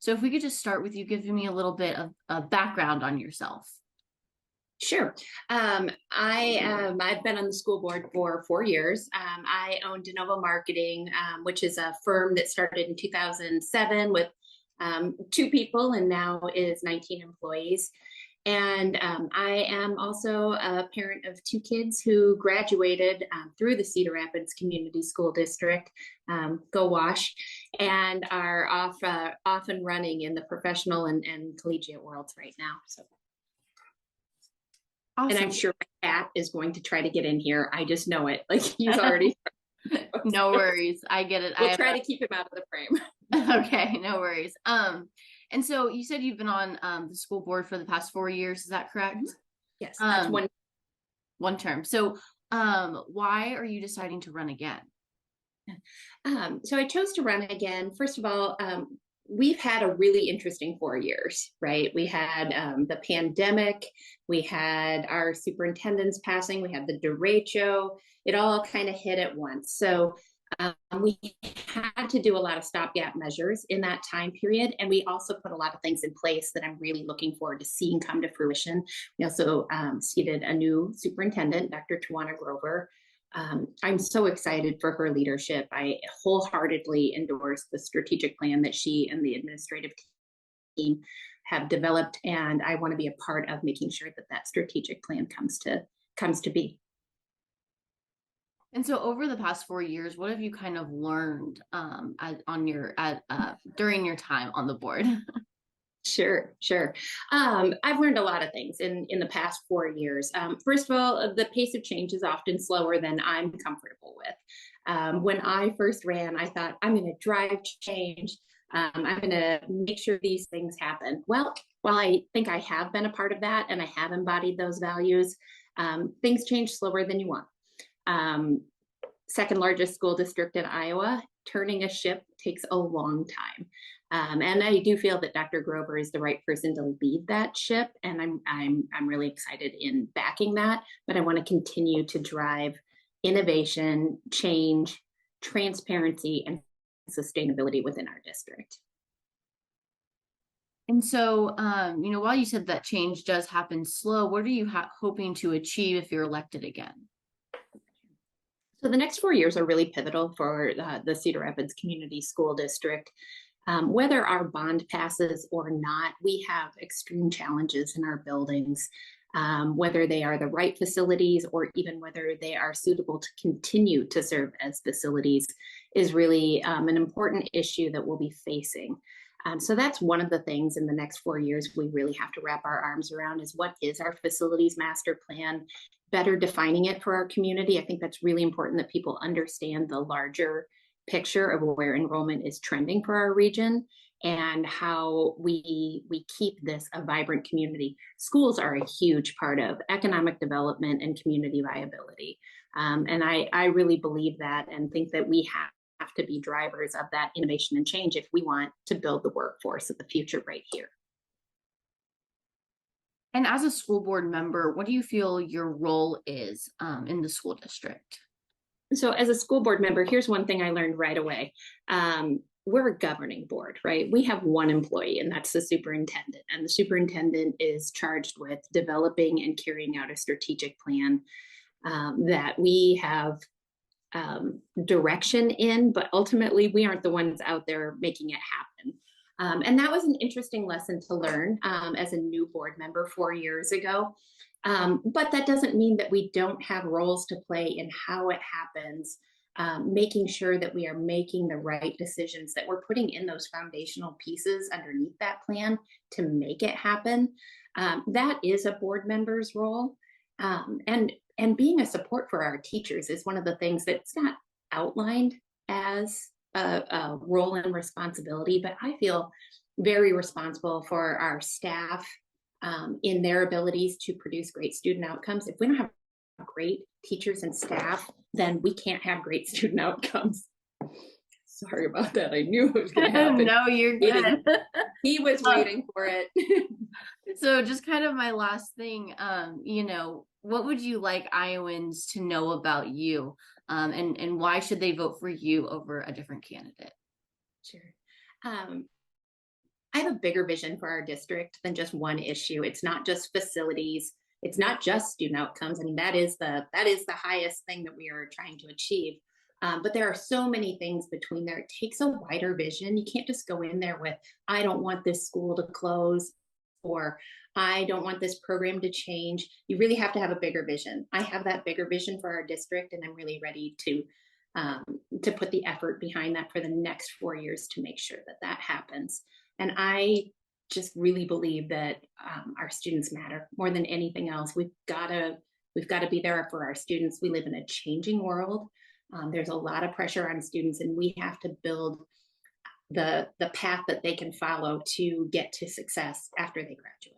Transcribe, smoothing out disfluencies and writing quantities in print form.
So if we could just start with you giving me a little bit of a background on yourself. Sure. I've been on the school board for 4 years. I own De Novo Marketing, which is a firm that started in 2007 with two people and now is 19 employees. And I am also a parent of two kids who graduated through the Cedar Rapids Community School District, go Wash, and are off and running in the professional and collegiate worlds right now. So. Awesome. And I'm sure my cat is going to try to get in here. I just know it. Like he's already. No worries. I get it. We'll try to keep him out of the frame. Okay, no worries. And so you said you've been on the school board for the past 4 years. Is that correct? Yes, that's one term. So why are you deciding to run again? So I chose to run again. First of all, we've had a really interesting 4 years, right? We had the pandemic, we had our superintendents passing, we had the derecho. It all kind of hit at once. So we had to do a lot of stopgap measures in that time period. And we also put a lot of things in place that I'm really looking forward to seeing come to fruition. We also seated a new superintendent, Dr. Tawana Grover. I'm so excited for her leadership. I wholeheartedly endorse the strategic plan that she and the administrative team have developed, and I want to be a part of making sure that that strategic plan comes to be. And so over the past 4 years, what have you kind of learned during your time on the board? Sure. I've learned a lot of things in the past 4 years. First of all, the pace of change is often slower than I'm comfortable with. When I first ran, I thought, I'm going to drive change. I'm going to make sure these things happen. Well, while I think I have been a part of that and I have embodied those values, things change slower than you want. Second largest school district in Iowa, turning a ship takes a long time. And I do feel that Dr. Grover is the right person to lead that ship, and I'm really excited in backing that. But I want to continue to drive innovation, change, transparency, and sustainability within our district. And so, while you said that change does happen slow, what are you hoping to achieve if you're elected again? So the next 4 years are really pivotal for the Cedar Rapids Community School District. Whether our bond passes or not, we have extreme challenges in our buildings, whether they are the right facilities or even whether they are suitable to continue to serve as facilities is really an important issue that we'll be facing. So that's one of the things in the next 4 years we really have to wrap our arms around is what is our facilities master plan, better defining it for our community. I think that's really important that people understand the larger picture of where enrollment is trending for our region and how we keep this a vibrant community. Schools are a huge part of economic development and community viability. And I really believe that and think that we have to be drivers of that innovation and change if we want to build the workforce of the future right here. And as a school board member, what do you feel your role is in the school district? So as a school board member, here's one thing I learned right away. We're a governing board, right? We have one employee, and that's the superintendent. And the superintendent is charged with developing and carrying out a strategic plan that we have direction in, but ultimately we aren't the ones out there making it happen. And that was an interesting lesson to learn as a new board member 4 years ago. But that doesn't mean that we don't have roles to play in how it happens, making sure that we are making the right decisions, that we're putting in those foundational pieces underneath that plan to make it happen. That is a board member's role. And being a support for our teachers is one of the things that's not outlined as a role and responsibility, but I feel very responsible for our staff in their abilities to produce great student outcomes. If we don't have great teachers and staff, then we can't have great student outcomes. Sorry about that. I knew it was going to happen. No, you're good. He was waiting for it. So just kind of my last thing, what would you like Iowans to know about you? And why should they vote for you over a different candidate? Sure. I have a bigger vision for our district than just one issue. It's not just facilities. It's not just student outcomes. I mean, that is the highest thing that we are trying to achieve. But there are so many things between there. It takes a wider vision. You can't just go in there with, I don't want this school to close, or I don't want this program to change. You really have to have a bigger vision. I have that bigger vision for our district, and I'm really ready to put the effort behind that for the next 4 years to make sure that that happens. And I just really believe that our students matter more than anything else. We've got to be there for our students. We live in a changing world. There's a lot of pressure on students, and we have to build the path that they can follow to get to success after they graduate.